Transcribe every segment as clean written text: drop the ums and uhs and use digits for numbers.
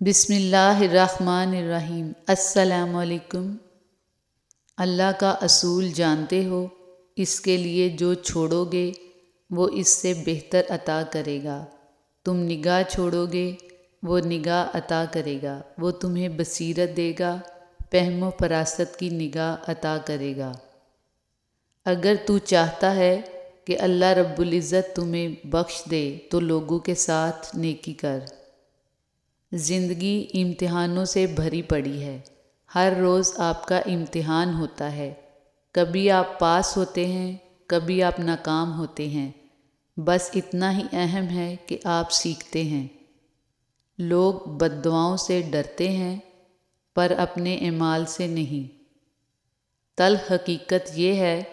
بسم اللہ الرحمن الرحیم۔ السلام علیکم۔ اللہ کا اصول جانتے ہو، اس کے لیے جو چھوڑو گے وہ اس سے بہتر عطا کرے گا۔ تم نگاہ چھوڑو گے وہ نگاہ عطا کرے گا۔ وہ تمہیں بصیرت دے گا، فہم و فراست کی نگاہ عطا کرے گا۔ اگر تو چاہتا ہے کہ اللہ رب العزت تمہیں بخش دے تو لوگوں کے ساتھ نیکی کر۔ زندگی امتحانوں سے بھری پڑی ہے۔ ہر روز آپ کا امتحان ہوتا ہے۔ کبھی آپ پاس ہوتے ہیں، کبھی آپ ناکام ہوتے ہیں۔ بس اتنا ہی اہم ہے کہ آپ سیکھتے ہیں۔ لوگ بد دعاؤں سے ڈرتے ہیں پر اپنے اعمال سے نہیں۔ تلخ حقیقت یہ ہے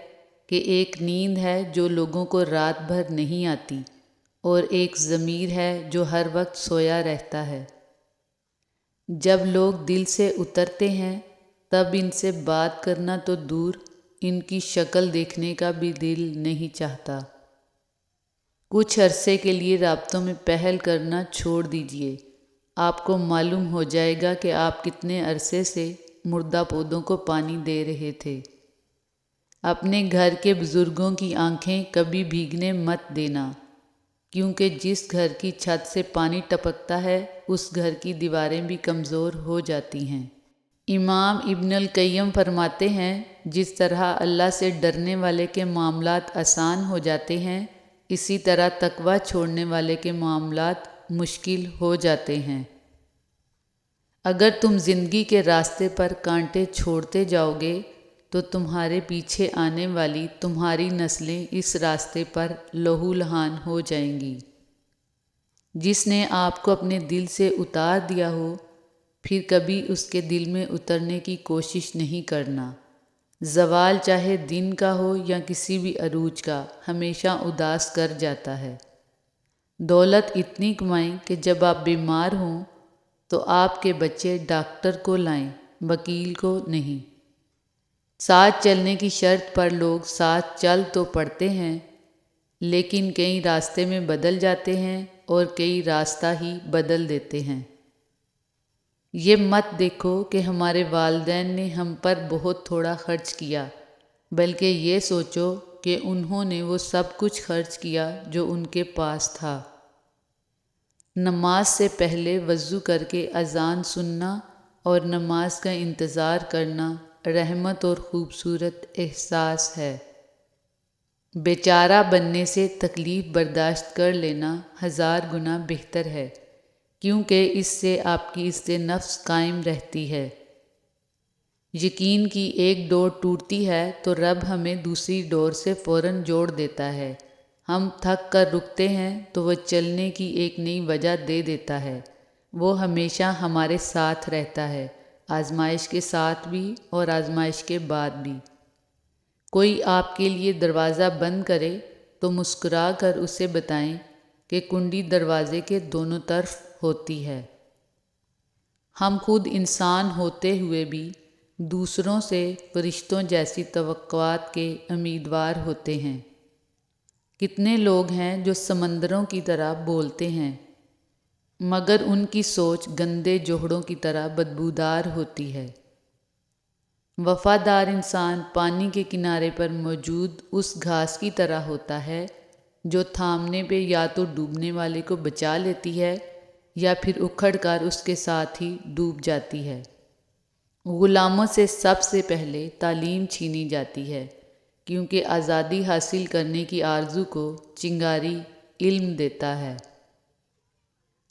کہ ایک نیند ہے جو لوگوں کو رات بھر نہیں آتی، اور ایک ضمیر ہے جو ہر وقت سویا رہتا ہے۔ جب لوگ دل سے اترتے ہیں تب ان سے بات کرنا تو دور، ان کی شکل دیکھنے کا بھی دل نہیں چاہتا۔ کچھ عرصے کے لیے رابطوں میں پہل کرنا چھوڑ دیجیے۔ آپ کو معلوم ہو جائے گا کہ آپ کتنے عرصے سے مردہ پودوں کو پانی دے رہے تھے۔ اپنے گھر کے بزرگوں کی آنکھیں کبھی بھیگنے مت دینا، کیونکہ جس گھر کی چھت سے پانی ٹپکتا ہے اس گھر کی دیواریں بھی کمزور ہو جاتی ہیں۔ امام ابن القیم فرماتے ہیں، جس طرح اللہ سے ڈرنے والے کے معاملات آسان ہو جاتے ہیں، اسی طرح تقویٰ چھوڑنے والے کے معاملات مشکل ہو جاتے ہیں۔ اگر تم زندگی کے راستے پر کانٹے چھوڑتے جاؤ گے تو تمہارے پیچھے آنے والی تمہاری نسلیں اس راستے پر لہو لہان ہو جائیں گی۔ جس نے آپ کو اپنے دل سے اتار دیا ہو، پھر کبھی اس کے دل میں اترنے کی کوشش نہیں کرنا۔ زوال چاہے دن کا ہو یا کسی بھی عروج کا، ہمیشہ اداس کر جاتا ہے۔ دولت اتنی کمائیں کہ جب آپ بیمار ہوں تو آپ کے بچے ڈاکٹر کو لائیں، وکیل کو نہیں۔ ساتھ چلنے کی شرط پر لوگ ساتھ چل تو پڑتے ہیں، لیکن کئی راستے میں بدل جاتے ہیں اور کئی راستہ ہی بدل دیتے ہیں۔ یہ مت دیکھو کہ ہمارے والدین نے ہم پر بہت تھوڑا خرچ کیا، بلکہ یہ سوچو کہ انہوں نے وہ سب کچھ خرچ کیا جو ان کے پاس تھا۔ نماز سے پہلے وضو کر کے اذان سننا اور نماز کا انتظار کرنا رحمت اور خوبصورت احساس ہے۔ بیچارہ بننے سے تکلیف برداشت کر لینا 1000 گنا بہتر ہے، کیونکہ اس سے آپ کی عزت نفس قائم رہتی ہے۔ یقین کی ایک ڈور ٹوٹتی ہے تو رب ہمیں دوسری ڈور سے فوراً جوڑ دیتا ہے۔ ہم تھک کر رکتے ہیں تو وہ چلنے کی ایک نئی وجہ دے دیتا ہے۔ وہ ہمیشہ ہمارے ساتھ رہتا ہے، آزمائش کے ساتھ بھی اور آزمائش کے بعد بھی۔ کوئی آپ کے لیے دروازہ بند کرے تو مسکرا کر اسے بتائیں کہ کنڈی دروازے کے دونوں طرف ہوتی ہے۔ ہم خود انسان ہوتے ہوئے بھی دوسروں سے فرشتوں جیسی توقعات کے امیدوار ہوتے ہیں۔ کتنے لوگ ہیں جو سمندروں کی طرح بولتے ہیں، مگر ان کی سوچ گندے جوہڑوں کی طرح بدبودار ہوتی ہے۔ وفادار انسان پانی کے کنارے پر موجود اس گھاس کی طرح ہوتا ہے جو تھامنے پہ یا تو ڈوبنے والے کو بچا لیتی ہے یا پھر اکھڑ کر اس کے ساتھ ہی ڈوب جاتی ہے۔ غلاموں سے سب سے پہلے تعلیم چھینی جاتی ہے، کیونکہ آزادی حاصل کرنے کی آرزو کو چنگاری علم دیتا ہے۔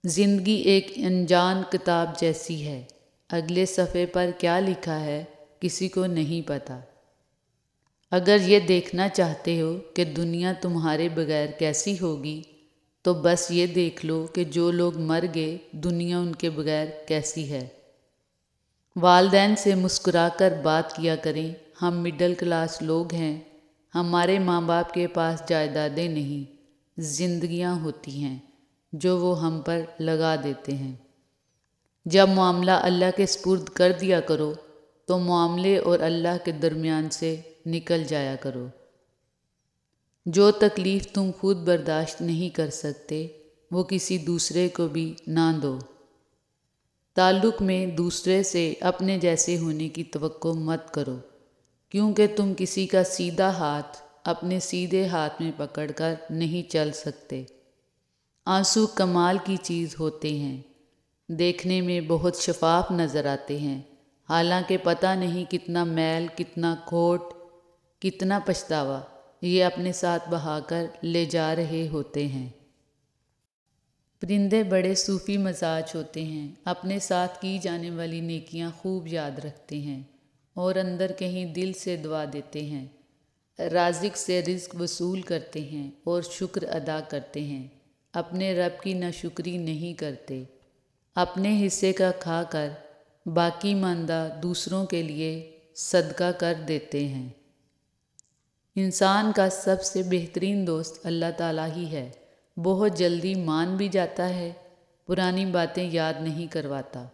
زندگی ایک انجان کتاب جیسی ہے، اگلے صفحے پر کیا لکھا ہے کسی کو نہیں پتہ۔ اگر یہ دیکھنا چاہتے ہو کہ دنیا تمہارے بغیر کیسی ہوگی تو بس یہ دیکھ لو کہ جو لوگ مر گئے دنیا ان کے بغیر کیسی ہے۔ والدین سے مسکرا کر بات کیا کریں۔ ہم مڈل کلاس لوگ ہیں، ہمارے ماں باپ کے پاس جائیدادیں نہیں، زندگیاں ہوتی ہیں جو وہ ہم پر لگا دیتے ہیں۔ جب معاملہ اللہ کے سپرد کر دیا کرو تو معاملے اور اللہ کے درمیان سے نکل جایا کرو۔ جو تکلیف تم خود برداشت نہیں کر سکتے وہ کسی دوسرے کو بھی نہ دو۔ تعلق میں دوسرے سے اپنے جیسے ہونے کی توقع مت کرو، کیونکہ تم کسی کا سیدھا ہاتھ اپنے سیدھے ہاتھ میں پکڑ کر نہیں چل سکتے۔ آنسو کمال کی چیز ہوتے ہیں، دیکھنے میں بہت شفاف نظر آتے ہیں، حالانکہ پتہ نہیں کتنا میل، کتنا کھوٹ، کتنا پچھتاوا یہ اپنے ساتھ بہا کر لے جا رہے ہوتے ہیں۔ پرندے بڑے صوفی مزاج ہوتے ہیں، اپنے ساتھ کی جانے والی نیکیاں خوب یاد رکھتے ہیں اور اندر کہیں دل سے دعا دیتے ہیں، رازق سے رزق وصول کرتے ہیں اور شکر ادا کرتے ہیں، اپنے رب کی ناشکری نہیں کرتے، اپنے حصے کا کھا کر باقی ماندہ دوسروں کے لیے صدقہ کر دیتے ہیں۔ انسان کا سب سے بہترین دوست اللہ تعالیٰ ہی ہے، بہت جلدی مان بھی جاتا ہے، پرانی باتیں یاد نہیں کرواتا،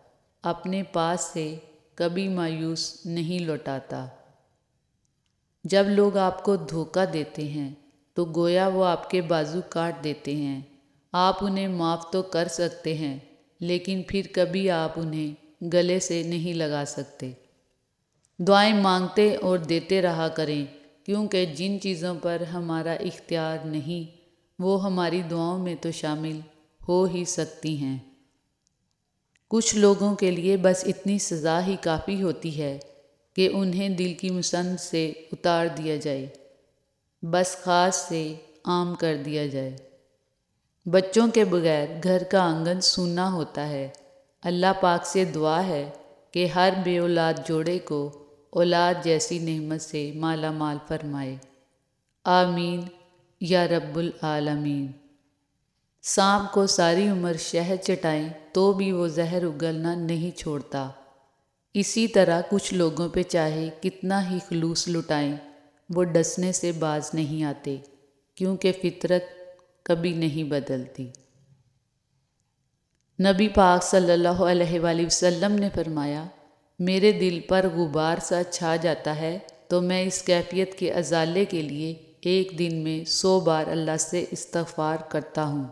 اپنے پاس سے کبھی مایوس نہیں لوٹاتا۔ جب لوگ آپ کو دھوکہ دیتے ہیں تو گویا وہ آپ کے بازو کاٹ دیتے ہیں، آپ انہیں معاف تو کر سکتے ہیں لیکن پھر کبھی آپ انہیں گلے سے نہیں لگا سکتے۔ دعائیں مانگتے اور دیتے رہا کریں، کیونکہ جن چیزوں پر ہمارا اختیار نہیں وہ ہماری دعاؤں میں تو شامل ہو ہی سکتی ہیں۔ کچھ لوگوں کے لیے بس اتنی سزا ہی کافی ہوتی ہے کہ انہیں دل کی مسند سے اتار دیا جائے، بس خاص سے عام کر دیا جائے۔ بچوں کے بغیر گھر کا آنگن سونا ہوتا ہے۔ اللہ پاک سے دعا ہے کہ ہر بے اولاد جوڑے کو اولاد جیسی نعمت سے مالا مال فرمائے، آمین یا رب العالمین۔ سانپ کو ساری عمر شہد چٹائیں تو بھی وہ زہر اگلنا نہیں چھوڑتا، اسی طرح کچھ لوگوں پہ چاہے کتنا ہی خلوص لٹائیں وہ ڈسنے سے باز نہیں آتے، کیونکہ فطرت کبھی نہیں بدلتی۔ نبی پاک صلی اللہ علیہ وآلہ وسلم نے فرمایا، میرے دل پر غبار سا چھا جاتا ہے تو میں اس کیفیت کے ازالے کے لیے ایک دن میں 100 بار اللہ سے استغفار کرتا ہوں۔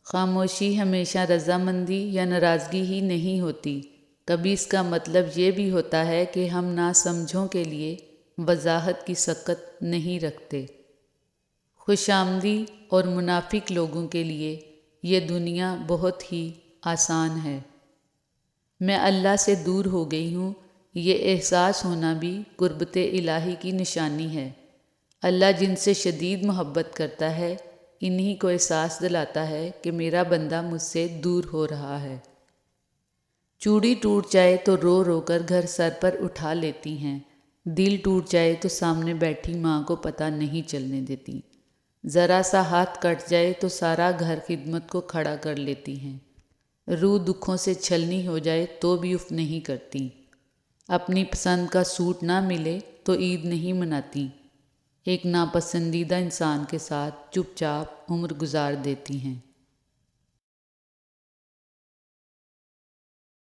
خاموشی ہمیشہ رضامندی یا ناراضگی ہی نہیں ہوتی، کبھی اس کا مطلب یہ بھی ہوتا ہے کہ ہم ناسمجھوں کے لیے وضاحت کی سکت نہیں رکھتے۔ خوش آمدی اور منافق لوگوں کے لیے یہ دنیا بہت ہی آسان ہے۔ میں اللہ سے دور ہو گئی ہوں، یہ احساس ہونا بھی قربت الہی کی نشانی ہے۔ اللہ جن سے شدید محبت کرتا ہے انہی کو احساس دلاتا ہے کہ میرا بندہ مجھ سے دور ہو رہا ہے۔ چوڑی ٹوٹ جائے تو رو رو کر گھر سر پر اٹھا لیتی ہیں، دل ٹوٹ جائے تو سامنے بیٹھی ماں کو پتہ نہیں چلنے دیتی، ذرا سا ہاتھ کٹ جائے تو سارا گھر خدمت کو کھڑا کر لیتی ہیں، روح دکھوں سے چھلنی ہو جائے تو بھی اف نہیں کرتی، اپنی پسند کا سوٹ نہ ملے تو عید نہیں مناتی، ایک ناپسندیدہ انسان کے ساتھ چپ چاپ عمر گزار دیتی ہیں۔